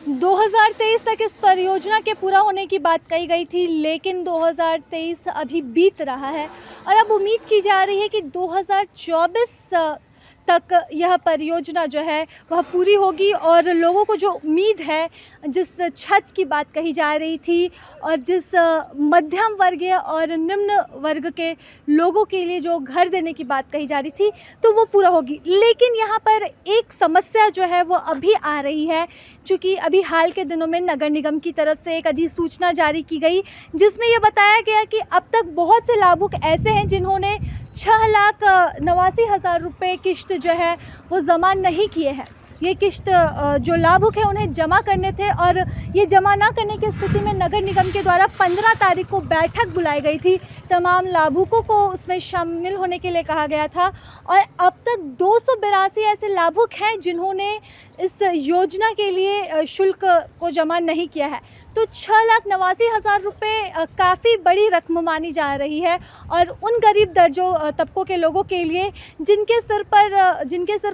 2023 तक इस परियोजना के पूरा होने की बात कही गई थी, लेकिन 2023 अभी बीत रहा है और अब उम्मीद की जा रही है कि 2024 तक यह परियोजना जो है वह पूरी होगी और लोगों को जो उम्मीद है, जिस छत की बात कही जा रही थी और जिस मध्यम वर्गीय और निम्न वर्ग के लोगों के लिए जो घर देने की बात कही जा रही थी, तो वो पूरा होगी। लेकिन यहाँ पर एक समस्या जो है वो अभी आ रही है, चूँकि अभी हाल के दिनों में नगर निगम की तरफ से एक अधिसूचना जारी की गई, जिसमें ये बताया गया कि अब तक बहुत से लाभुक ऐसे हैं जिन्होंने 6,89,000 रुपये किश्त जो है वो जमा नहीं किए हैं। ये किश्त जो लाभुक है उन्हें जमा करने थे और ये जमा ना करने की स्थिति में नगर निगम के द्वारा 15 तारीख को बैठक बुलाई गई थी। तमाम लाभुकों को उसमें शामिल होने के लिए कहा गया था और अब तक 282 ऐसे लाभुक हैं जिन्होंने इस योजना के लिए शुल्क को जमा नहीं किया है। तो 6,89,000 रुपये काफ़ी बड़ी रकम मानी जा रही है और उन गरीब दर्जों तबकों के लोगों के लिए जिनके सिर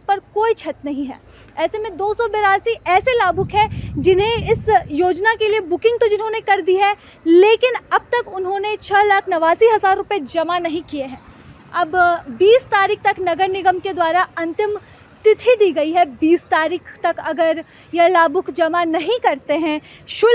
पर कोई छत नहीं है। ऐसे में 282 ऐसे लाभुक हैं जिन्हें इस योजना के लिए बुकिंग तो जिन्होंने कर दी है, लेकिन अब तक उन्होंने 6,89,000 रुपये जमा नहीं किए हैं। अब 20 तारीख तक नगर निगम के द्वारा अंतिम तिथि दी गई है। 20 तारीख तक अगर यह लाभुक जमा नहीं करते हैं,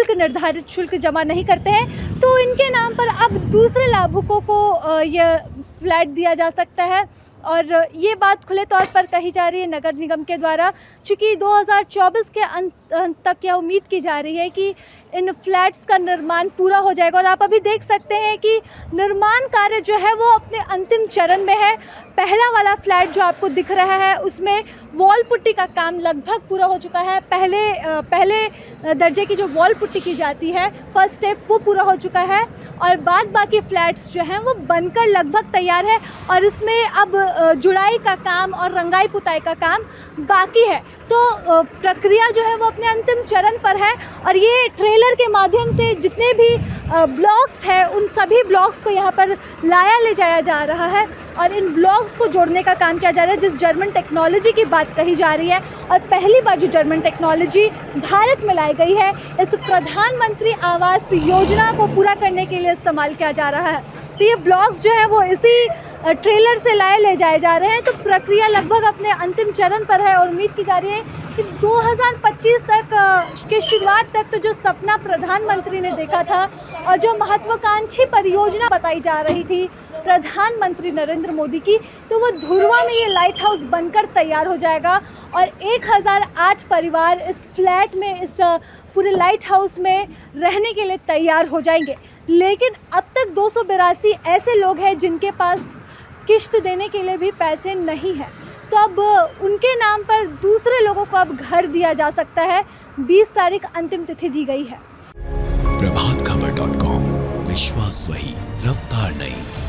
निर्धारित शुल्क जमा नहीं करते हैं, तो इनके नाम पर अब दूसरे लाभुकों को यह फ्लैट दिया जा सकता है। और ये बात खुले तौर पर कही जा रही है नगर निगम के द्वारा, चूँकि 2024 के अंत तक यह उम्मीद की जा रही है कि इन फ्लैट्स का निर्माण पूरा हो जाएगा। और आप अभी देख सकते हैं कि निर्माण कार्य जो है वो अपने अंतिम चरण में है। पहला वाला फ्लैट जो आपको दिख रहा है उसमें वॉल पुट्टी का काम लगभग पूरा हो चुका है। पहले दर्जे की जो वॉल पुट्टी की जाती है, फर्स्ट स्टेप, वो पूरा हो चुका है और बाद बाकी फ्लैट्स जो हैं वो बनकर लगभग तैयार है और इसमें अब जुड़ाई का काम और रंगाई पुताई का काम बाकी है। तो प्रक्रिया जो है वो अपने अंतिम चरण पर है और ये ट्रेलर के माध्यम से जितने भी ब्लॉक्स हैं उन सभी ब्लॉक्स को यहाँ पर ले जाया जा रहा है और इन ब्लॉक्स को जोड़ने का काम किया जा रहा है। जिस जर्मन टेक्नोलॉजी की बात कही जा रही है और पहली बार जो जर्मन टेक्नोलॉजी भारत में लाई गई है, इस प्रधानमंत्री आवास योजना को पूरा करने के लिए इस्तेमाल किया जा रहा है। तो ये ब्लॉक्स जो है वो इसी ट्रेलर से ले जाए जा रहे हैं। तो प्रक्रिया लगभग अपने अंतिम चरण पर है और उम्मीद की जा रही है कि 2025 तक के शुरुआत तक तो जो सपना प्रधानमंत्री ने देखा था और जो महत्वाकांक्षी परियोजना बताई जा रही थी प्रधानमंत्री नरेंद्र मोदी की, तो वो धुरवा में ये लाइट हाउस बनकर तैयार हो जाएगा और 1008 परिवार इस फ्लैट में, इस पूरे लाइट हाउस में रहने के लिए तैयार हो जाएंगे। लेकिन अब तक 282 ऐसे लोग हैं जिनके पास किश्त देने के लिए भी पैसे नहीं हैं। तो अब उनके नाम पर दूसरे लोगों को अब घर दिया जा सकता है। 20 तारीख अंतिम तिथि दी गई है। प्रभातखबर.com, विश्वास वही, रफ्तार नहीं।